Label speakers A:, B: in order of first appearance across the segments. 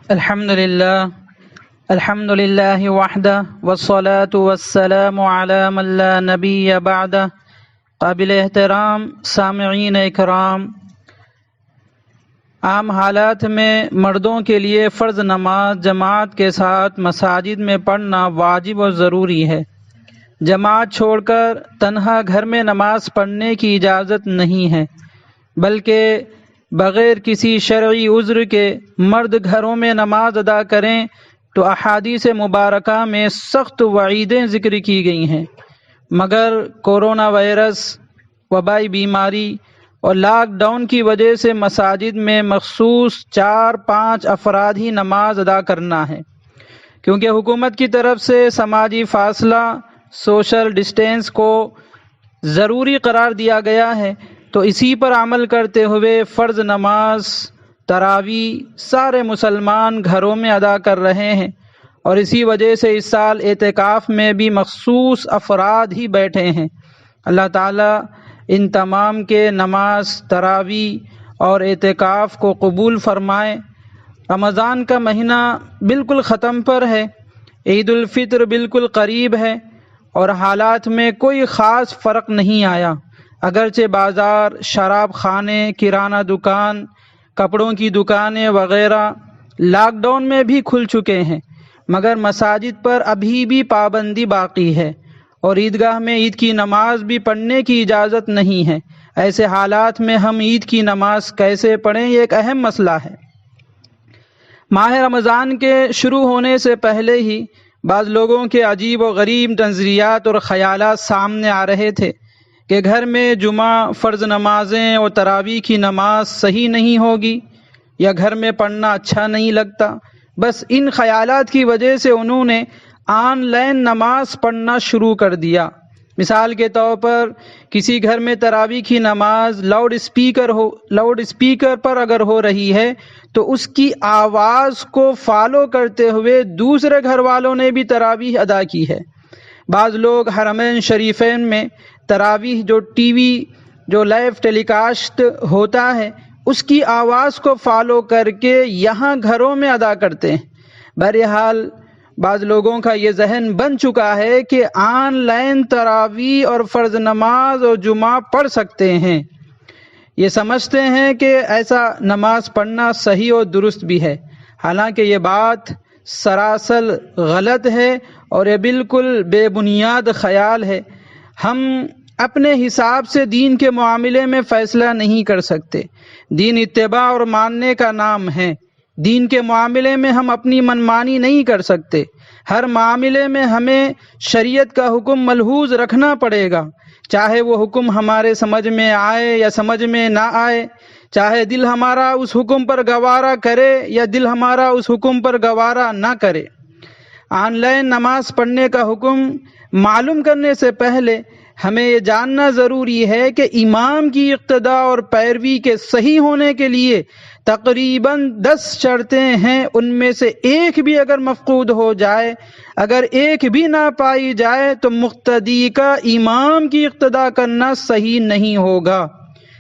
A: الحمد للہ وحدہ والصلاة والسلام علی من لا نبی بعدہ۔ قابل احترام سامعین اکرام، عام حالات میں مردوں کے لیے فرض نماز جماعت کے ساتھ مساجد میں پڑھنا واجب و ضروری ہے۔ جماعت چھوڑ کر تنہا گھر میں نماز پڑھنے کی اجازت نہیں ہے، بلکہ بغیر کسی شرعی عذر کے مرد گھروں میں نماز ادا کریں تو احادیث مبارکہ میں سخت وعیدیں ذکر کی گئی ہیں، مگر کورونا وائرس، وبائی بیماری اور لاک ڈاؤن کی وجہ سے مساجد میں مخصوص 4-5 افراد ہی نماز ادا کرنا ہے۔ کیونکہ حکومت کی طرف سے سماجی فاصلہ، سوشل ڈسٹینس کو ضروری قرار دیا گیا ہے، تو اسی پر عمل کرتے ہوئے فرض نماز تراویح سارے مسلمان گھروں میں ادا کر رہے ہیں، اور اسی وجہ سے اس سال اعتکاف میں بھی مخصوص افراد ہی بیٹھے ہیں۔ اللہ تعالیٰ ان تمام کے نماز، تراویح اور اعتکاف کو قبول فرمائے۔ رمضان کا مہینہ بالکل ختم پر ہے، عید الفطر بالکل قریب ہے، اور حالات میں کوئی خاص فرق نہیں آیا۔ اگرچہ بازار، شراب خانے، کرانہ دکان، کپڑوں کی دکانیں وغیرہ لاک ڈاؤن میں بھی کھل چکے ہیں، مگر مساجد پر ابھی بھی پابندی باقی ہے، اور عیدگاہ میں عید کی نماز بھی پڑھنے کی اجازت نہیں ہے۔ ایسے حالات میں ہم عید کی نماز کیسے پڑھیں، یہ ایک اہم مسئلہ ہے۔ ماہ رمضان کے شروع ہونے سے پہلے ہی بعض لوگوں کے عجیب و غریب نظریات اور خیالات سامنے آ رہے تھے کہ گھر میں جمعہ، فرض نمازیں اور تراویح کی نماز صحیح نہیں ہوگی، یا گھر میں پڑھنا اچھا نہیں لگتا۔ بس ان خیالات کی وجہ سے انہوں نے آن لائن نماز پڑھنا شروع کر دیا۔ مثال کے طور پر کسی گھر میں تراویح کی نماز لاؤڈ اسپیکر پر اگر ہو رہی ہے تو اس کی آواز کو فالو کرتے ہوئے دوسرے گھر والوں نے بھی تراویح ادا کی ہے۔ بعض لوگ حرمین شریفین میں تراویح ٹی وی جو لائیو ٹیلی کاسٹ ہوتا ہے اس کی آواز کو فالو کر کے یہاں گھروں میں ادا کرتے ہیں۔ بہرحال بعض لوگوں کا یہ ذہن بن چکا ہے کہ آن لائن تراویح اور فرض نماز اور جمعہ پڑھ سکتے ہیں۔ یہ سمجھتے ہیں کہ ایسا نماز پڑھنا صحیح اور درست بھی ہے، حالانکہ یہ بات سراسر غلط ہے اور یہ بالکل بے بنیاد خیال ہے۔ ہم اپنے حساب سے دین کے معاملے میں فیصلہ نہیں کر سکتے۔ دین اتباع اور ماننے کا نام ہے۔ دین کے معاملے میں ہم اپنی منمانی نہیں کر سکتے۔ ہر معاملے میں ہمیں شریعت کا حکم ملحوظ رکھنا پڑے گا، چاہے وہ حکم ہمارے سمجھ میں آئے یا سمجھ میں نہ آئے، چاہے دل ہمارا اس حکم پر گوارا کرے یا دل ہمارا اس حکم پر گوارا نہ کرے۔ آن لائن نماز پڑھنے کا حکم معلوم کرنے سے پہلے ہمیں یہ جاننا ضروری ہے کہ امام کی اقتداء اور پیروی کے صحیح ہونے کے لیے تقریباً 10 شرطیں ہیں، ان میں سے ایک بھی اگر مفقود ہو جائے، اگر ایک بھی نہ پائی جائے تو مقتدی کا امام کی اقتداء کرنا صحیح نہیں ہوگا۔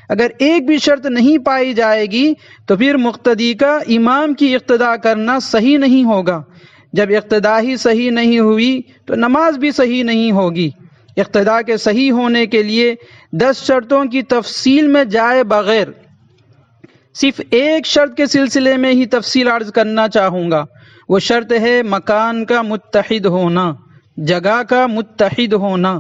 A: اگر ایک بھی شرط نہیں پائی جائے گی تو پھر مقتدی کا امام کی اقتداء کرنا صحیح نہیں ہوگا۔ جب اقتداء ہی صحیح نہیں ہوئی تو نماز بھی صحیح نہیں ہوگی۔ اقتداء کے صحیح ہونے کے لیے 10 شرطوں کی تفصیل میں جائے بغیر صرف ایک شرط کے سلسلے میں ہی تفصیل عرض کرنا چاہوں گا۔ وہ شرط ہے مکان کا متحد ہونا، جگہ کا متحد ہونا،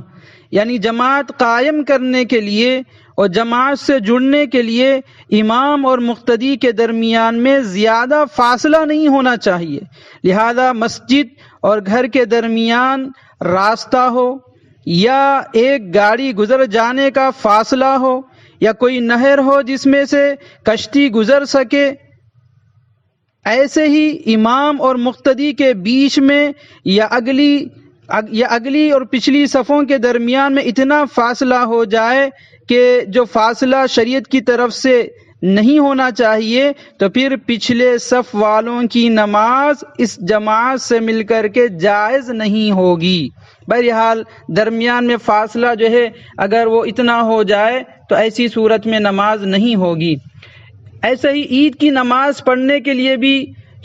A: یعنی جماعت قائم کرنے کے لیے اور جماعت سے جڑنے کے لیے امام اور مقتدی کے درمیان میں زیادہ فاصلہ نہیں ہونا چاہیے۔ لہذا مسجد اور گھر کے درمیان راستہ ہو، یا ایک گاڑی گزر جانے کا فاصلہ ہو، یا کوئی نہر ہو جس میں سے کشتی گزر سکے۔ ایسے ہی امام اور مقتدی کے بیچ میں یا اگلی اور پچھلی صفوں کے درمیان میں اتنا فاصلہ ہو جائے کہ جو فاصلہ شریعت کی طرف سے نہیں ہونا چاہیے، تو پھر پچھلے صف والوں کی نماز اس جماعت سے مل کر کے جائز نہیں ہوگی۔ بہرحال درمیان میں فاصلہ جو ہے اگر وہ اتنا ہو جائے تو ایسی صورت میں نماز نہیں ہوگی۔ ایسے ہی عید کی نماز پڑھنے کے لیے بھی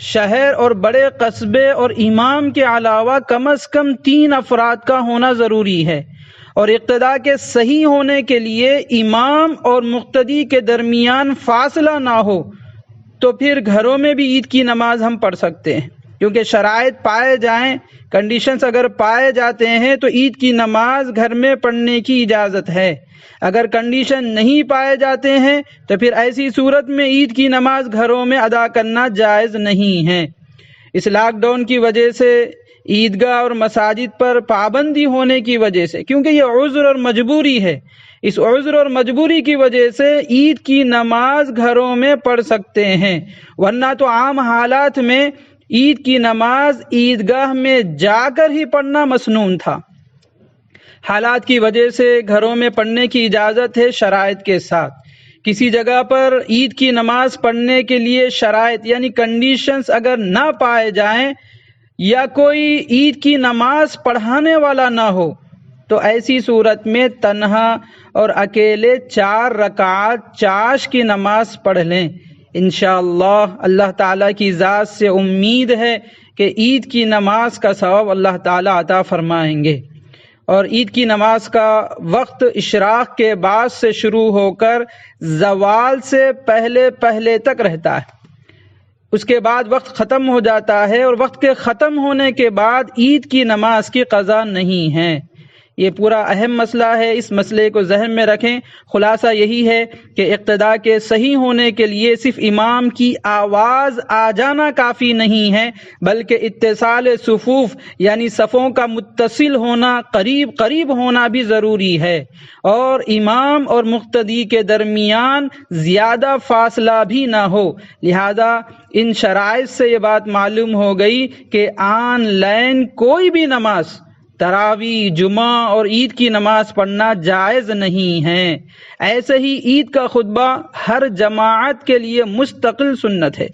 A: شہر اور بڑے قصبے اور امام کے علاوہ کم از کم 3 افراد کا ہونا ضروری ہے، اور اقتداء کے صحیح ہونے کے لیے امام اور مقتدی کے درمیان فاصلہ نہ ہو تو پھر گھروں میں بھی عید کی نماز ہم پڑھ سکتے ہیں، کیونکہ شرائط پائے جائیں، کنڈیشنز اگر پائے جاتے ہیں تو عید کی نماز گھر میں پڑھنے کی اجازت ہے۔ اگر کنڈیشن نہیں پائے جاتے ہیں تو پھر ایسی صورت میں عید کی نماز گھروں میں ادا کرنا جائز نہیں ہے۔ اس لاک ڈاؤن کی وجہ سے عیدگاہ اور مساجد پر پابندی ہونے کی وجہ سے، کیونکہ یہ عذر اور مجبوری ہے، اس عذر اور مجبوری کی وجہ سے عید کی نماز گھروں میں پڑھ سکتے ہیں، ورنہ تو عام حالات میں عید کی نماز عیدگاہ میں جا کر ہی پڑھنا مسنون تھا۔ حالات کی وجہ سے گھروں میں پڑھنے کی اجازت ہے شرائط کے ساتھ۔ کسی جگہ پر عید کی نماز پڑھنے کے لیے شرائط یعنی کنڈیشنز اگر نہ پائے جائیں یا کوئی عید کی نماز پڑھانے والا نہ ہو تو ایسی صورت میں تنہا اور اکیلے 4 رکعات چاش کی نماز پڑھ لیں۔ انشاءاللہ اللہ تعالیٰ کی ذات سے امید ہے کہ عید کی نماز کا ثواب اللہ تعالیٰ عطا فرمائیں گے، اور عید کی نماز کا وقت اشراق کے بعد سے شروع ہو کر زوال سے پہلے تک رہتا ہے، اس کے بعد وقت ختم ہو جاتا ہے، اور وقت کے ختم ہونے کے بعد عید کی نماز کی قضا نہیں ہے۔ یہ پورا اہم مسئلہ ہے، اس مسئلے کو ذہن میں رکھیں۔ خلاصہ یہی ہے کہ اقتداء کے صحیح ہونے کے لیے صرف امام کی آواز آ جانا کافی نہیں ہے، بلکہ اتصال صفوف یعنی صفوں کا متصل ہونا، قریب ہونا بھی ضروری ہے، اور امام اور مقتدی کے درمیان زیادہ فاصلہ بھی نہ ہو۔ لہذا ان شرائط سے یہ بات معلوم ہو گئی کہ آن لائن کوئی بھی نماز، تراویح، جمعہ اور عید کی نماز پڑھنا جائز نہیں ہے۔ ایسے ہی عید کا خطبہ ہر جماعت کے لیے مستقل سنت ہے،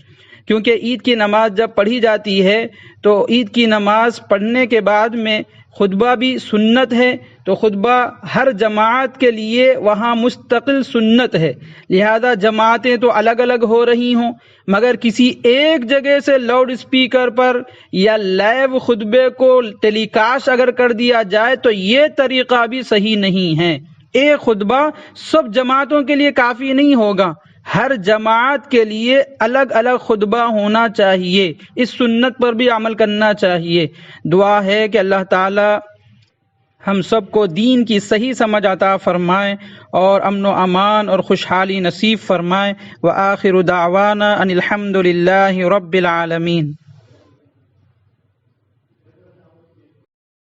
A: کیونکہ عید کی نماز جب پڑھی جاتی ہے تو عید کی نماز پڑھنے کے بعد میں خطبہ بھی سنت ہے، تو خطبہ ہر جماعت کے لیے وہاں مستقل سنت ہے۔ لہذا جماعتیں تو الگ الگ ہو رہی ہوں، مگر کسی ایک جگہ سے لاؤڈ اسپیکر پر یا لائیو خطبے کو ٹیلی کاسٹ اگر کر دیا جائے تو یہ طریقہ بھی صحیح نہیں ہے۔ ایک خطبہ سب جماعتوں کے لیے کافی نہیں ہوگا، ہر جماعت کے لیے الگ الگ خطبہ ہونا چاہیے، اس سنت پر بھی عمل کرنا چاہیے۔ دعا ہے کہ اللہ تعالی ہم سب کو دین کی صحیح سمجھ عطا فرمائے اور امن و امان اور خوشحالی نصیب فرمائے۔ وآخر دعوانا ان الحمد للہ رب العالمین۔